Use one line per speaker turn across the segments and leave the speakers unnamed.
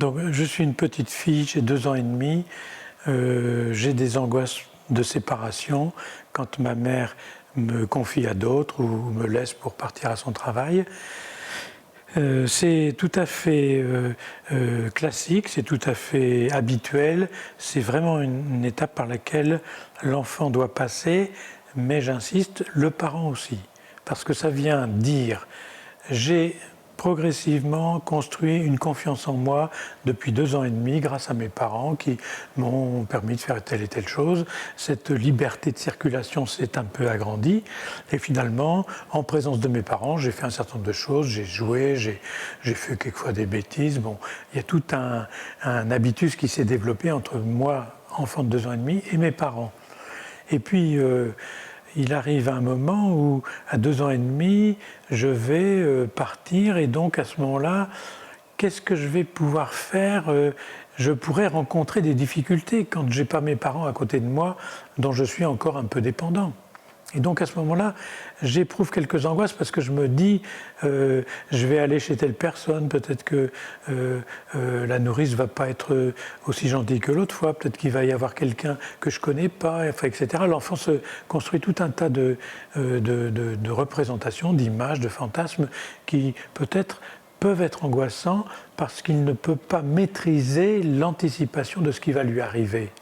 Donc, je suis une petite fille, j'ai 2 ans et demi. J'ai des angoisses de séparation quand ma mère me confie à d'autres ou me laisse pour partir à son travail. C'est tout à fait classique, c'est tout à fait habituel. C'est vraiment une étape par laquelle l'enfant doit passer, mais j'insiste, le parent aussi. Parce que ça vient dire, j'ai progressivement construit une confiance en moi depuis 2 ans et demi grâce à mes parents qui m'ont permis de faire telle et telle chose. Cette liberté de circulation s'est un peu agrandie et finalement, en présence de mes parents, j'ai fait un certain nombre de choses, j'ai joué, j'ai fait quelquefois des bêtises. Bon, il y a tout un habitus qui s'est développé entre moi, enfant de 2 ans et demi, et mes parents. Et puis, il arrive un moment où, à 2 ans et demi, je vais partir et donc à ce moment-là, qu'est-ce que je vais pouvoir faire? Je pourrais rencontrer des difficultés quand je n'ai pas mes parents à côté de moi, dont je suis encore un peu dépendant. Et donc à ce moment-là, j'éprouve quelques angoisses parce que je me dis, je vais aller chez telle personne, peut-être que la nourrice ne va pas être aussi gentille que l'autre fois, peut-être qu'il va y avoir quelqu'un que je ne connais pas, enfin, etc. L'enfant se construit tout un tas de représentations, d'images, de fantasmes qui peut-être peuvent être angoissants parce qu'il ne peut pas maîtriser l'anticipation de ce qui va lui arriver.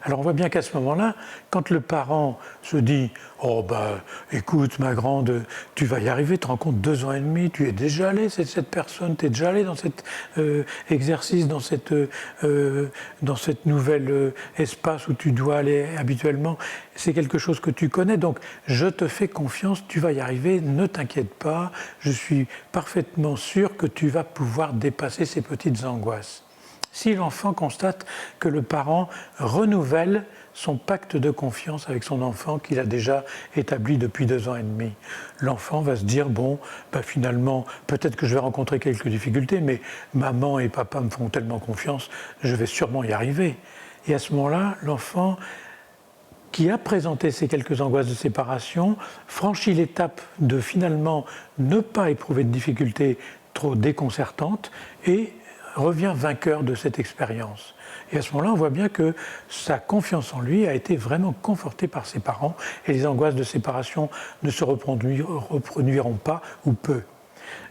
Alors on voit bien qu'à ce moment-là, quand le parent se dit « Oh ben écoute ma grande, tu vas y arriver, tu te rends compte 2 ans et demi, tu es déjà allé, c'est cette personne, tu es déjà allé dans cet exercice, dans cette nouvel espace où tu dois aller habituellement, c'est quelque chose que tu connais, donc je te fais confiance, tu vas y arriver, ne t'inquiète pas, je suis parfaitement sûr que tu vas pouvoir dépasser ces petites angoisses. » Si l'enfant constate que le parent renouvelle son pacte de confiance avec son enfant qu'il a déjà établi depuis 2 ans et demi, l'enfant va se dire, bon, ben finalement, peut-être que je vais rencontrer quelques difficultés, mais maman et papa me font tellement confiance, je vais sûrement y arriver. Et à ce moment-là, l'enfant qui a présenté ces quelques angoisses de séparation franchit l'étape de finalement ne pas éprouver de difficultés trop déconcertantes et revient vainqueur de cette expérience. Et à ce moment-là, on voit bien que sa confiance en lui a été vraiment confortée par ses parents et les angoisses de séparation ne se reproduiront pas ou peu.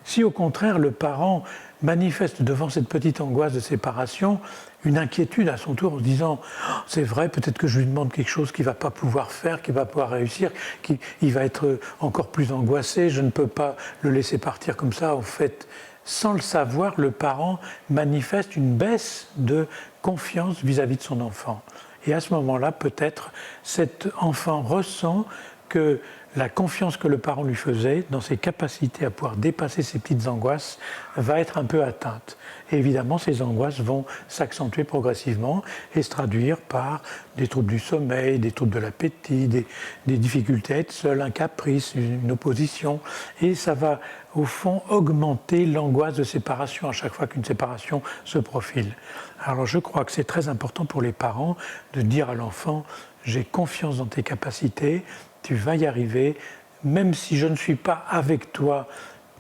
Si au contraire le parent manifeste devant cette petite angoisse de séparation une inquiétude à son tour en se disant oh, « c'est vrai, peut-être que je lui demande quelque chose qu'il ne va pas pouvoir faire, qu'il ne va pas pouvoir réussir, qu'il va être encore plus angoissé, je ne peux pas le laisser partir comme ça, au fait ». Sans le savoir, le parent manifeste une baisse de confiance vis-à-vis de son enfant. Et à ce moment-là, peut-être, cet enfant ressent que la confiance que le parent lui faisait dans ses capacités à pouvoir dépasser ses petites angoisses va être un peu atteinte. Et évidemment, ces angoisses vont s'accentuer progressivement et se traduire par des troubles du sommeil, des troubles de l'appétit, des difficultés à être seul, un caprice, une opposition. Et ça va, au fond, augmenter l'angoisse de séparation à chaque fois qu'une séparation se profile. Alors je crois que c'est très important pour les parents de dire à l'enfant « j'ai confiance dans tes capacités », tu vas y arriver, même si je ne suis pas avec toi,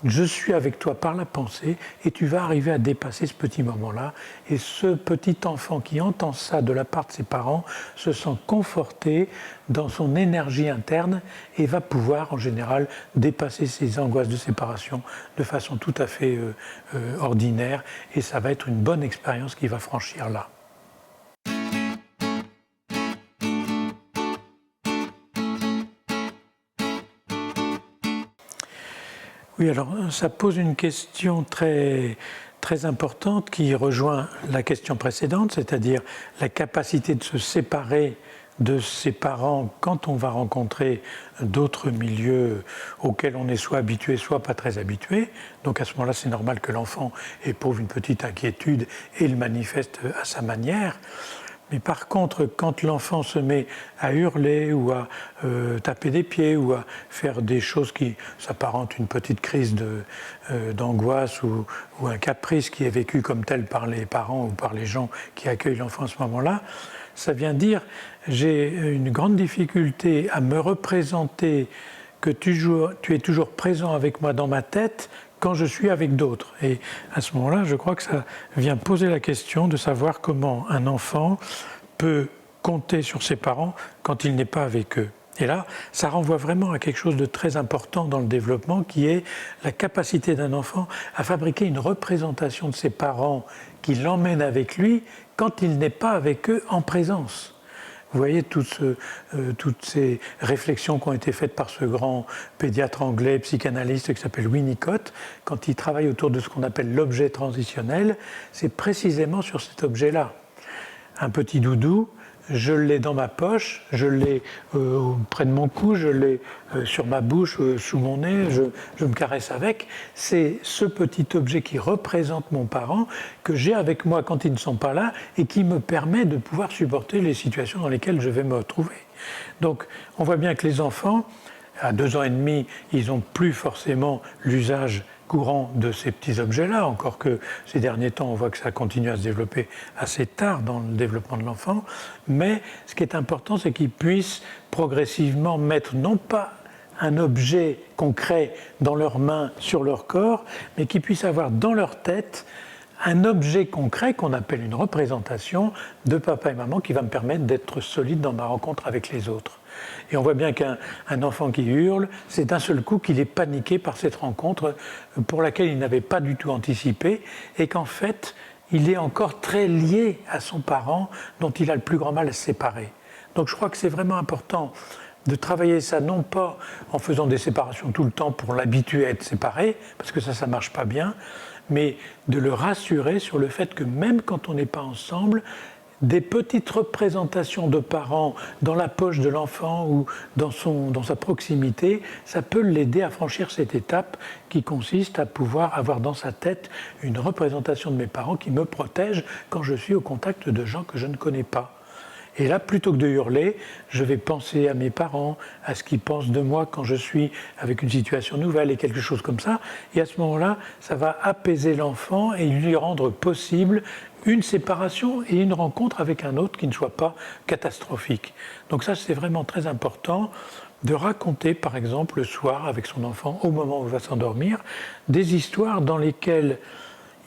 je suis avec toi par la pensée et tu vas arriver à dépasser ce petit moment-là. Et ce petit enfant qui entend ça de la part de ses parents se sent conforté dans son énergie interne et va pouvoir en général dépasser ses angoisses de séparation de façon tout à fait ordinaire et ça va être une bonne expérience qu'il va franchir là. Oui, alors ça pose une question très, très importante qui rejoint la question précédente, c'est-à-dire la capacité de se séparer de ses parents quand on va rencontrer d'autres milieux auxquels on est soit habitué, soit pas très habitué. Donc à ce moment-là, c'est normal que l'enfant éprouve une petite inquiétude et le manifeste à sa manière. Mais par contre, quand l'enfant se met à hurler ou à taper des pieds ou à faire des choses qui s'apparentent à une petite crise d'angoisse ou un caprice qui est vécu comme tel par les parents ou par les gens qui accueillent l'enfant à ce moment-là, ça vient dire j'ai une grande difficulté à me représenter que tu es toujours présent avec moi dans ma tête quand je suis avec d'autres. Et à ce moment-là, je crois que ça vient poser la question de savoir comment un enfant peut compter sur ses parents quand il n'est pas avec eux. Et là, ça renvoie vraiment à quelque chose de très important dans le développement, qui est la capacité d'un enfant à fabriquer une représentation de ses parents qui l'emmène avec lui quand il n'est pas avec eux en présence. Vous voyez toutes ces réflexions qui ont été faites par ce grand pédiatre anglais, psychanalyste qui s'appelle Winnicott, quand il travaille autour de ce qu'on appelle l'objet transitionnel, c'est précisément sur cet objet-là. Un petit doudou, je l'ai dans ma poche, je l'ai près de mon cou, je l'ai sur ma bouche, sous mon nez, je me caresse avec. C'est ce petit objet qui représente mon parent que j'ai avec moi quand ils ne sont pas là et qui me permet de pouvoir supporter les situations dans lesquelles je vais me retrouver. Donc on voit bien que les enfants, à 2 ans et demi, ils n'ont plus forcément l'usage courant de ces petits objets-là, encore que ces derniers temps, on voit que ça continue à se développer assez tard dans le développement de l'enfant. Mais ce qui est important, c'est qu'ils puissent progressivement mettre non pas un objet concret dans leurs mains, sur leur corps, mais qu'ils puissent avoir dans leur tête un objet concret qu'on appelle une représentation de papa et maman qui va me permettre d'être solide dans ma rencontre avec les autres. Et on voit bien qu'un enfant qui hurle, c'est d'un seul coup qu'il est paniqué par cette rencontre pour laquelle il n'avait pas du tout anticipé et qu'en fait, il est encore très lié à son parent dont il a le plus grand mal à se séparer. Donc je crois que c'est vraiment important de travailler ça non pas en faisant des séparations tout le temps pour l'habituer à être séparé, parce que ça ne marche pas bien, mais de le rassurer sur le fait que même quand on n'est pas ensemble, des petites représentations de parents dans la poche de l'enfant ou dans sa proximité, ça peut l'aider à franchir cette étape qui consiste à pouvoir avoir dans sa tête une représentation de mes parents qui me protège quand je suis au contact de gens que je ne connais pas. Et là, plutôt que de hurler, je vais penser à mes parents, à ce qu'ils pensent de moi quand je suis avec une situation nouvelle et quelque chose comme ça. Et à ce moment-là, ça va apaiser l'enfant et lui rendre possible une séparation et une rencontre avec un autre qui ne soit pas catastrophique. Donc ça, c'est vraiment très important de raconter, par exemple, le soir avec son enfant, au moment où il va s'endormir, des histoires dans lesquelles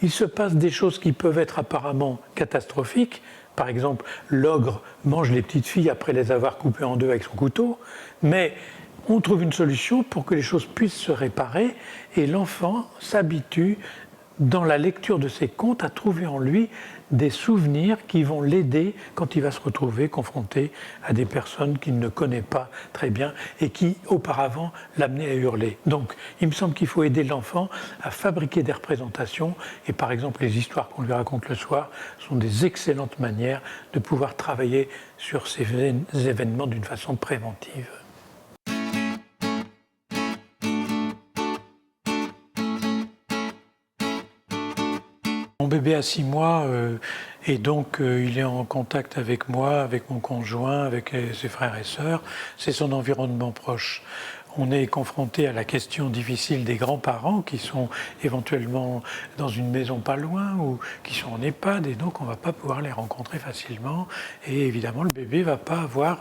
il se passe des choses qui peuvent être apparemment catastrophiques. Par exemple, l'ogre mange les petites filles après les avoir coupées en deux avec son couteau, mais on trouve une solution pour que les choses puissent se réparer et l'enfant s'habitue, dans la lecture de ses contes, à trouver en lui des souvenirs qui vont l'aider quand il va se retrouver confronté à des personnes qu'il ne connaît pas très bien et qui, auparavant, l'amenaient à hurler. Donc, il me semble qu'il faut aider l'enfant à fabriquer des représentations et, par exemple, les histoires qu'on lui raconte le soir sont des excellentes manières de pouvoir travailler sur ces événements d'une façon préventive. Mon bébé a 6 mois et donc il est en contact avec moi, avec mon conjoint, avec ses frères et sœurs. C'est son environnement proche. On est confronté à la question difficile des grands-parents qui sont éventuellement dans une maison pas loin ou qui sont en EHPAD et donc on ne va pas pouvoir les rencontrer facilement. Et évidemment, le bébé ne va pas avoir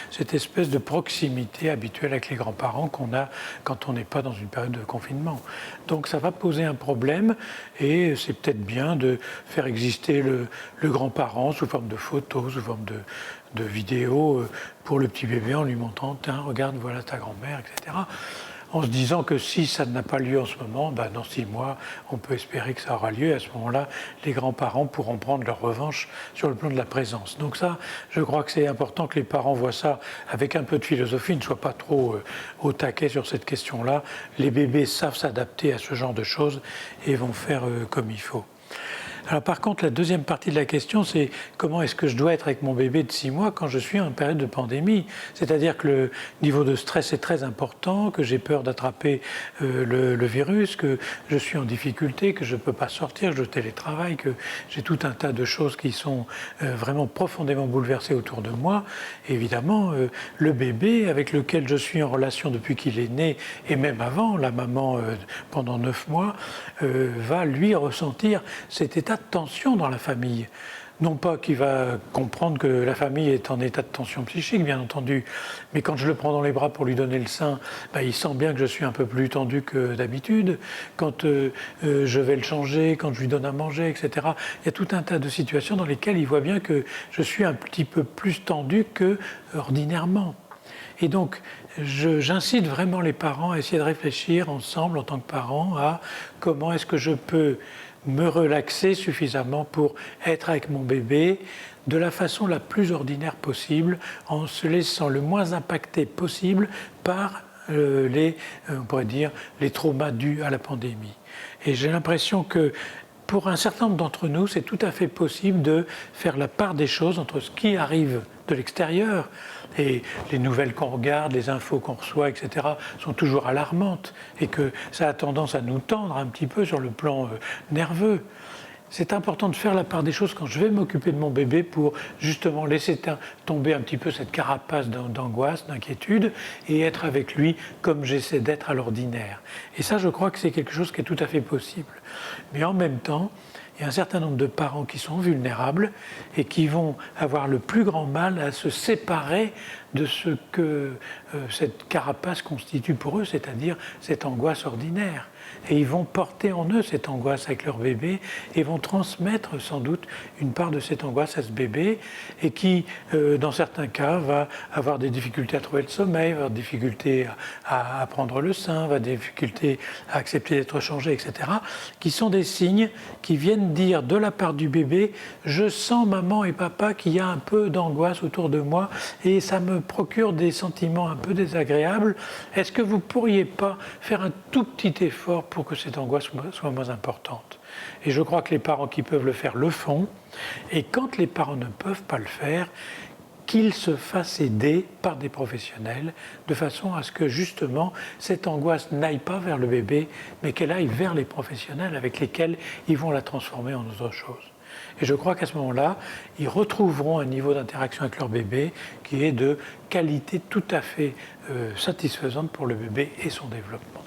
cette espèce de proximité habituelle avec les grands-parents qu'on a quand on n'est pas dans une période de confinement. Donc ça va poser un problème et c'est peut-être bien de faire exister le grand-parent sous forme de photos, sous forme de vidéos pour le petit bébé en lui montrant « Tiens, regarde, voilà ta grand-mère », etc. En se disant que si ça n'a pas lieu en ce moment, dans 6 mois, on peut espérer que ça aura lieu. À ce moment-là, les grands-parents pourront prendre leur revanche sur le plan de la présence. Donc ça, je crois que c'est important que les parents voient ça avec un peu de philosophie, ne soient pas trop au taquet sur cette question-là. Les bébés savent s'adapter à ce genre de choses et vont faire comme il faut. Alors par contre, la deuxième partie de la question, c'est comment est-ce que je dois être avec mon bébé de 6 mois quand je suis en période de pandémie? C'est-à-dire que le niveau de stress est très important, que j'ai peur d'attraper le virus, que je suis en difficulté, que je ne peux pas sortir, que je télétravaille, que j'ai tout un tas de choses qui sont vraiment profondément bouleversées autour de moi. Et évidemment, le bébé avec lequel je suis en relation depuis qu'il est né, et même avant, la maman pendant 9 mois, va lui ressentir cet état de tension dans la famille. non pas qu'il va comprendre que la famille est en état de tension psychique, bien entendu, mais quand je le prends dans les bras pour lui donner le sein, ben, il sent bien que je suis un peu plus tendu que d'habitude. Quand je vais le changer, quand je lui donne à manger, etc. Il y a tout un tas de situations dans lesquelles il voit bien que je suis un petit peu plus tendu que ordinairement. Et donc, j'incite vraiment les parents à essayer de réfléchir ensemble en tant que parents à comment est-ce que je peux me relaxer suffisamment pour être avec mon bébé de la façon la plus ordinaire possible, en se laissant le moins impacté possible par on pourrait dire, les traumas dus à la pandémie. Et j'ai l'impression que pour un certain nombre d'entre nous, c'est tout à fait possible de faire la part des choses entre ce qui arrive de l'extérieur, et les nouvelles qu'on regarde, les infos qu'on reçoit, etc., sont toujours alarmantes, et que ça a tendance à nous tendre un petit peu sur le plan nerveux. C'est important de faire la part des choses quand je vais m'occuper de mon bébé pour justement laisser tomber un petit peu cette carapace d'angoisse, d'inquiétude, et être avec lui comme j'essaie d'être à l'ordinaire. Et ça, je crois que c'est quelque chose qui est tout à fait possible. Mais en même temps, il y a un certain nombre de parents qui sont vulnérables et qui vont avoir le plus grand mal à se séparer de ce que cette carapace constitue pour eux, c'est-à-dire cette angoisse ordinaire. Et ils vont porter en eux cette angoisse avec leur bébé et vont transmettre sans doute une part de cette angoisse à ce bébé, et qui, dans certains cas, va avoir des difficultés à trouver le sommeil, va avoir des difficultés à prendre le sein, va avoir des difficultés à accepter d'être changé, etc., qui sont des signes qui viennent dire de la part du bébé « je sens maman et papa qu'il y a un peu d'angoisse autour de moi et ça me procure des sentiments un peu désagréables. Est-ce que vous ne pourriez pas faire un tout petit effort pour que cette angoisse soit moins importante ?» Et je crois que les parents qui peuvent le faire le font. Et quand les parents ne peuvent pas le faire, qu'ils se fassent aider par des professionnels, de façon à ce que justement cette angoisse n'aille pas vers le bébé, mais qu'elle aille vers les professionnels avec lesquels ils vont la transformer en autre chose. Et je crois qu'à ce moment-là, ils retrouveront un niveau d'interaction avec leur bébé qui est de qualité tout à fait satisfaisante pour le bébé et son développement.